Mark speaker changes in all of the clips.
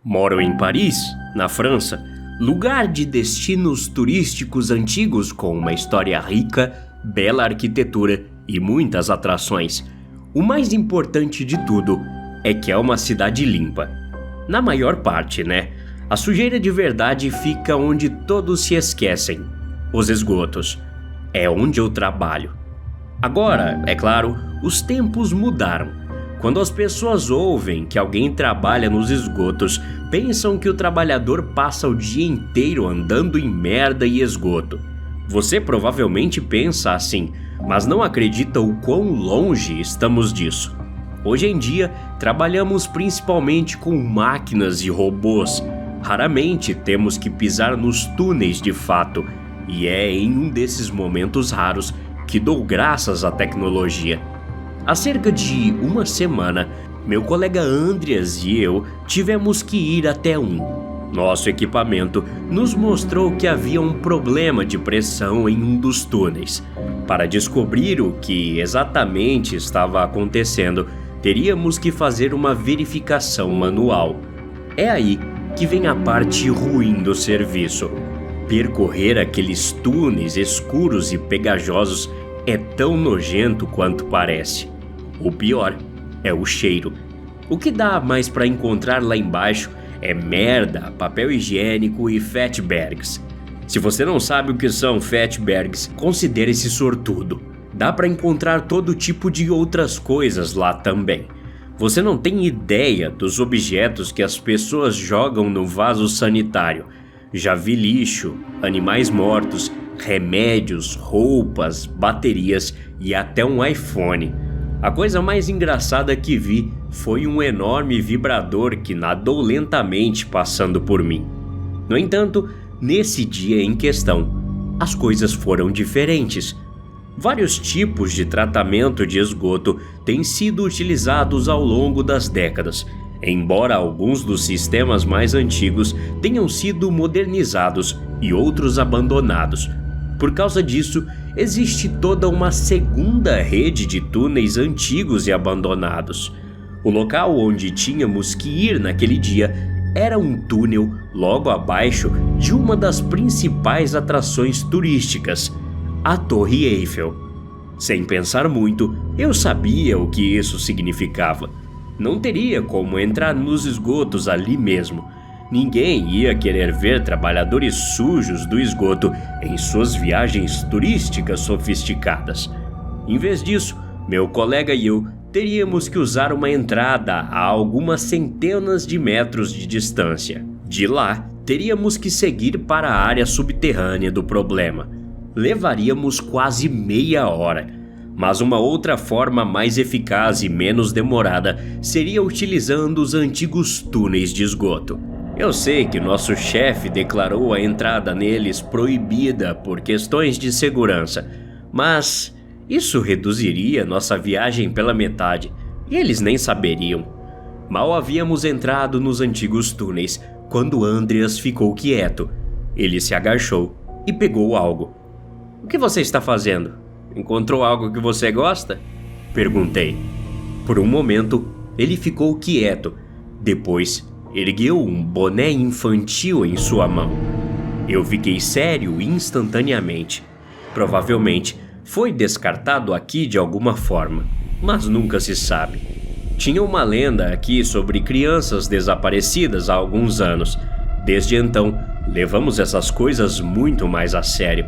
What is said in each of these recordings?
Speaker 1: Moro em Paris, na França, lugar de destinos turísticos antigos com uma história rica, bela arquitetura e muitas atrações. O mais importante de tudo é que é uma cidade limpa. Na maior parte, né? A sujeira de verdade fica onde todos se esquecem: os esgotos. É onde eu trabalho. Agora, é claro, os tempos mudaram. Quando as pessoas ouvem que alguém trabalha nos esgotos, pensam que o trabalhador passa o dia inteiro andando em merda e esgoto. Você provavelmente pensa assim, mas não acredita o quão longe estamos disso. Hoje em dia, trabalhamos principalmente com máquinas e robôs. Raramente temos que pisar nos túneis de fato, e é em um desses momentos raros que dou graças à tecnologia. Há cerca de uma semana, meu colega Andreas e eu tivemos que ir até um. Nosso equipamento nos mostrou que havia um problema de pressão em um dos túneis. Para descobrir o que exatamente estava acontecendo, teríamos que fazer uma verificação manual. É aí que vem a parte ruim do serviço. Percorrer aqueles túneis escuros e pegajosos é tão nojento quanto parece. O pior é o cheiro. O que dá mais para encontrar lá embaixo é merda, papel higiênico e fatbergs. Se você não sabe o que são fatbergs, considere-se sortudo. Dá para encontrar todo tipo de outras coisas lá também. Você não tem ideia dos objetos que as pessoas jogam no vaso sanitário. Já vi lixo, animais mortos, remédios, roupas, baterias e até um iPhone. A coisa mais engraçada que vi foi um enorme vibrador que nadou lentamente passando por mim. No entanto, nesse dia em questão, as coisas foram diferentes. Vários tipos de tratamento de esgoto têm sido utilizados ao longo das décadas, embora alguns dos sistemas mais antigos tenham sido modernizados e outros abandonados. Por causa disso, existe toda uma segunda rede de túneis antigos e abandonados. O local onde tínhamos que ir naquele dia era um túnel logo abaixo de uma das principais atrações turísticas, a Torre Eiffel. Sem pensar muito, eu sabia o que isso significava. Não teria como entrar nos esgotos ali mesmo. Ninguém ia querer ver trabalhadores sujos do esgoto em suas viagens turísticas sofisticadas. Em vez disso, meu colega e eu teríamos que usar uma entrada a algumas centenas de metros de distância. De lá, teríamos que seguir para a área subterrânea do problema. Levaríamos quase meia hora. Mas uma outra forma mais eficaz e menos demorada seria utilizando os antigos túneis de esgoto. Eu sei que nosso chefe declarou a entrada neles proibida por questões de segurança, mas isso reduziria nossa viagem pela metade e eles nem saberiam. Mal havíamos entrado nos antigos túneis quando Andreas ficou quieto. Ele se agachou e pegou algo. "O que você está fazendo? Encontrou algo que você gosta?" Perguntei. Por um momento, ele ficou quieto. Depois, ergueu um boné infantil em sua mão. Eu fiquei sério instantaneamente. Provavelmente foi descartado aqui de alguma forma, mas nunca se sabe. Tinha uma lenda aqui sobre crianças desaparecidas há alguns anos. Desde então, levamos essas coisas muito mais a sério.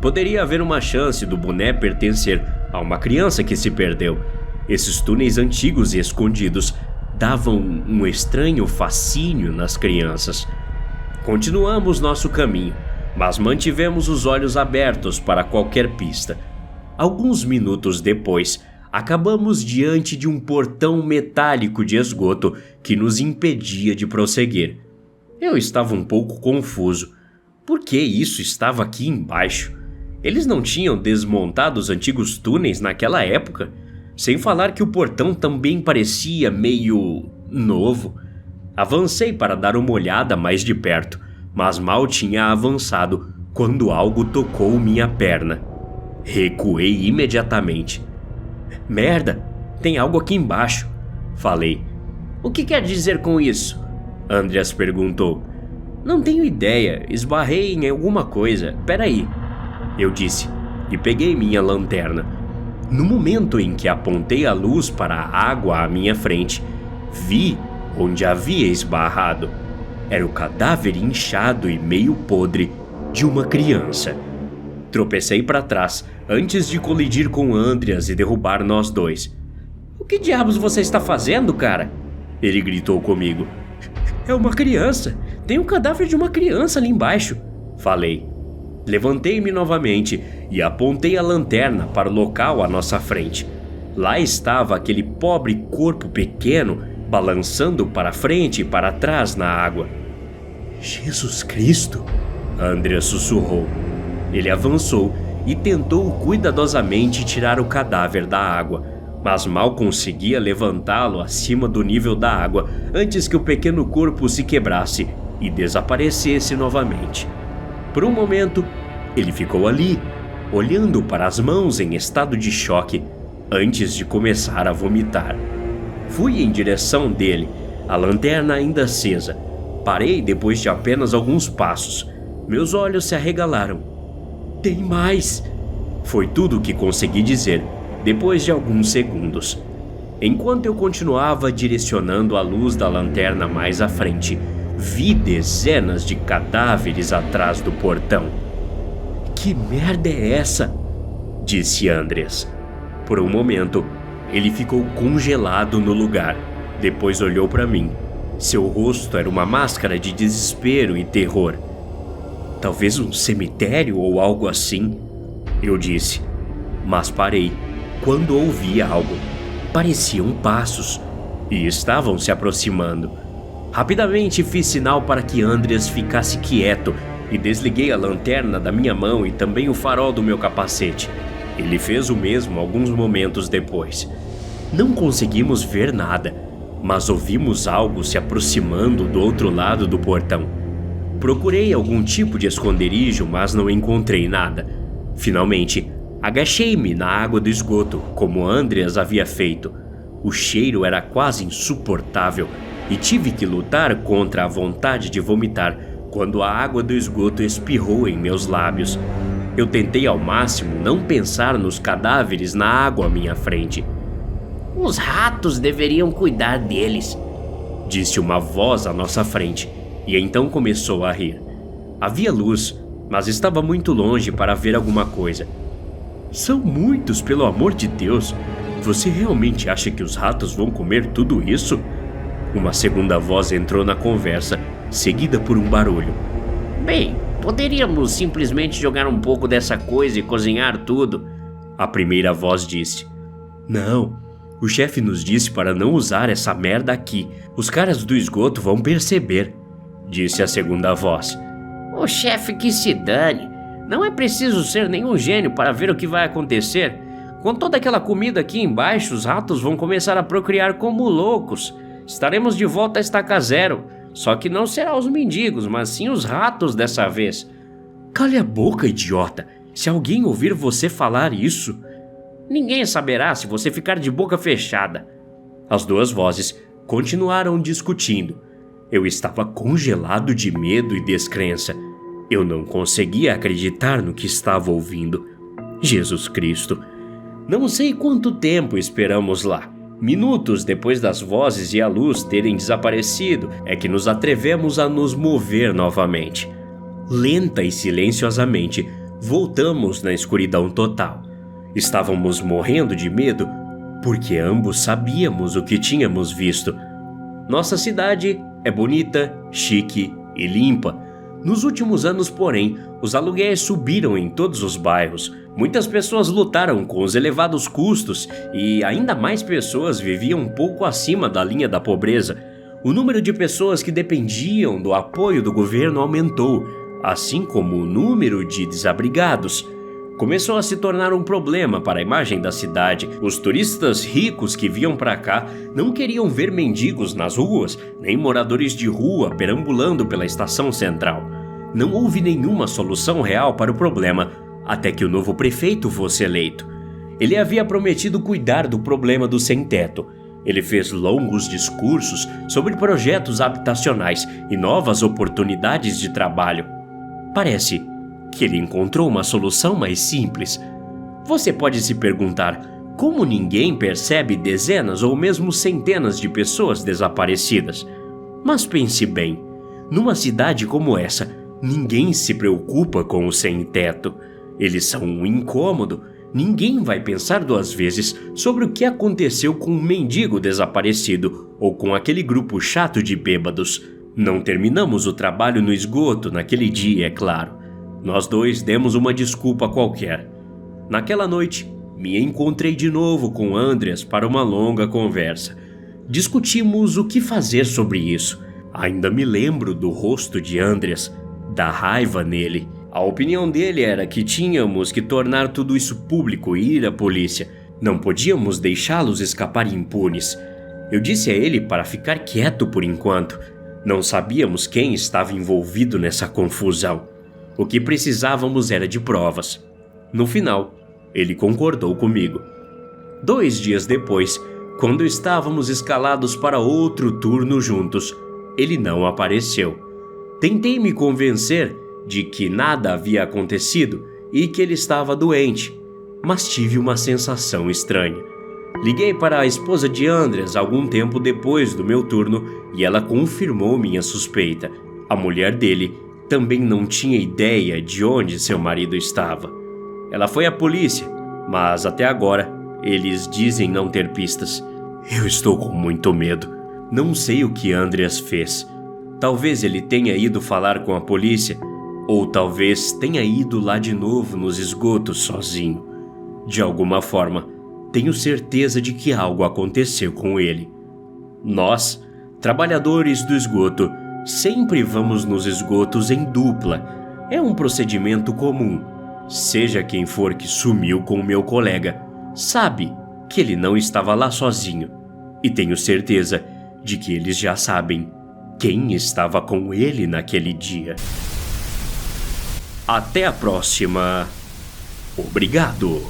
Speaker 1: Poderia haver uma chance do boné pertencer a uma criança que se perdeu. Esses túneis antigos e escondidos davam um estranho fascínio nas crianças. Continuamos nosso caminho, mas mantivemos os olhos abertos para qualquer pista. Alguns minutos depois, acabamos diante de um portão metálico de esgoto que nos impedia de prosseguir. Eu estava um pouco confuso. Por que isso estava aqui embaixo? Eles não tinham desmontado os antigos túneis naquela época? Sem falar que o portão também parecia meio novo. Avancei para dar uma olhada mais de perto, mas mal tinha avançado quando algo tocou minha perna. Recuei imediatamente. "Merda, tem algo aqui embaixo", falei. "O que quer dizer com isso?" Andreas perguntou. Não tenho ideia, esbarrei em alguma coisa, peraí. Eu disse, e peguei minha lanterna. No momento em que apontei a luz para a água à minha frente, vi onde havia esbarrado. Era o cadáver inchado e meio podre de uma criança. Tropecei para trás antes de colidir com Andreas e derrubar nós dois. O que diabos você está fazendo, cara? Ele gritou comigo. É uma criança. Tem um cadáver de uma criança ali embaixo. Falei. Levantei-me novamente e apontei a lanterna para o local à nossa frente. Lá estava aquele pobre corpo pequeno balançando para frente e para trás na água. Jesus Cristo! Andreas sussurrou. Ele avançou e tentou cuidadosamente tirar o cadáver da água, mas mal conseguia levantá-lo acima do nível da água antes que o pequeno corpo se quebrasse e desaparecesse novamente. Por um momento, ele ficou ali, olhando para as mãos em estado de choque, antes de começar a vomitar. Fui em direção dele, a lanterna ainda acesa. Parei depois de apenas alguns passos. Meus olhos se arregalaram. Tem mais! Foi tudo o que consegui dizer, depois de alguns segundos. Enquanto eu continuava direcionando a luz da lanterna mais à frente, vi dezenas de cadáveres atrás do portão. Que merda é essa? Disse Andreas. Por um momento, ele ficou congelado no lugar. Depois olhou para mim. Seu rosto era uma máscara de desespero e terror. Talvez um cemitério ou algo assim, eu disse. Mas parei quando ouvi algo. Pareciam passos e estavam se aproximando. Rapidamente fiz sinal para que Andreas ficasse quieto e desliguei a lanterna da minha mão e também o farol do meu capacete. Ele fez o mesmo alguns momentos depois. Não conseguimos ver nada, mas ouvimos algo se aproximando do outro lado do portão. Procurei algum tipo de esconderijo, mas não encontrei nada. Finalmente, agachei-me na água do esgoto, como Andreas havia feito. O cheiro era quase insuportável e tive que lutar contra a vontade de vomitar quando a água do esgoto espirrou em meus lábios. Eu tentei ao máximo não pensar nos cadáveres na água à minha frente. Os ratos deveriam cuidar deles, disse uma voz à nossa frente, e então começou a rir. Havia luz, mas estava muito longe para ver alguma coisa. São muitos, pelo amor de Deus! Você realmente acha que os ratos vão comer tudo isso? Uma segunda voz entrou na conversa, seguida por um barulho. Bem, poderíamos simplesmente jogar um pouco dessa coisa e cozinhar tudo, a primeira voz disse. Não, o chefe nos disse para não usar essa merda aqui. Os caras do esgoto vão perceber, disse a segunda voz. O chefe que se dane. Não é preciso ser nenhum gênio para ver o que vai acontecer. Com toda aquela comida aqui embaixo, os ratos vão começar a procriar como loucos. Estaremos de volta a estaca zero. Só que não será os mendigos, mas sim os ratos dessa vez. Cale a boca, idiota. Se alguém ouvir você falar isso... Ninguém saberá se você ficar de boca fechada. As duas vozes continuaram discutindo. Eu estava congelado de medo e descrença. Eu não conseguia acreditar no que estava ouvindo. Jesus Cristo. Não sei quanto tempo esperamos lá. Minutos depois das vozes e a luz terem desaparecido, é que nos atrevemos a nos mover novamente. Lenta e silenciosamente, voltamos na escuridão total. Estávamos morrendo de medo, porque ambos sabíamos o que tínhamos visto. Nossa cidade é bonita, chique e limpa. Nos últimos anos, porém, os aluguéis subiram em todos os bairros. Muitas pessoas lutaram com os elevados custos e ainda mais pessoas viviam um pouco acima da linha da pobreza. O número de pessoas que dependiam do apoio do governo aumentou, assim como o número de desabrigados. Começou a se tornar um problema para a imagem da cidade. Os turistas ricos que vinham para cá não queriam ver mendigos nas ruas, nem moradores de rua perambulando pela estação central. Não houve nenhuma solução real para o problema, até que o novo prefeito fosse eleito. Ele havia prometido cuidar do problema do sem-teto. Ele fez longos discursos sobre projetos habitacionais e novas oportunidades de trabalho. Parece que ele encontrou uma solução mais simples. Você pode se perguntar como ninguém percebe dezenas ou mesmo centenas de pessoas desaparecidas. Mas pense bem, numa cidade como essa, ninguém se preocupa com o sem-teto. Eles são um incômodo. Ninguém vai pensar duas vezes sobre o que aconteceu com um mendigo desaparecido ou com aquele grupo chato de bêbados. Não terminamos o trabalho no esgoto naquele dia, é claro. Nós dois demos uma desculpa qualquer. Naquela noite, me encontrei de novo com Andreas para uma longa conversa. Discutimos o que fazer sobre isso. Ainda me lembro do rosto de Andreas, da raiva nele. A opinião dele era que tínhamos que tornar tudo isso público e ir à polícia. Não podíamos deixá-los escapar impunes. Eu disse a ele para ficar quieto por enquanto. Não sabíamos quem estava envolvido nessa confusão. O que precisávamos era de provas. No final, ele concordou comigo. 2 dias depois, quando estávamos escalados para outro turno juntos, ele não apareceu. Tentei me convencer de que nada havia acontecido e que ele estava doente, mas tive uma sensação estranha. Liguei para a esposa de Andreas algum tempo depois do meu turno e ela confirmou minha suspeita. A mulher dele também não tinha ideia de onde seu marido estava. Ela foi à polícia, mas até agora eles dizem não ter pistas. Eu estou com muito medo. Não sei o que Andreas fez. Talvez ele tenha ido falar com a polícia, ou talvez tenha ido lá de novo nos esgotos sozinho. De alguma forma, tenho certeza de que algo aconteceu com ele. Nós, trabalhadores do esgoto, sempre vamos nos esgotos em dupla. É um procedimento comum. Seja quem for que sumiu com o meu colega, sabe que ele não estava lá sozinho. E tenho certeza de que eles já sabem quem estava com ele naquele dia. Até a próxima. Obrigado.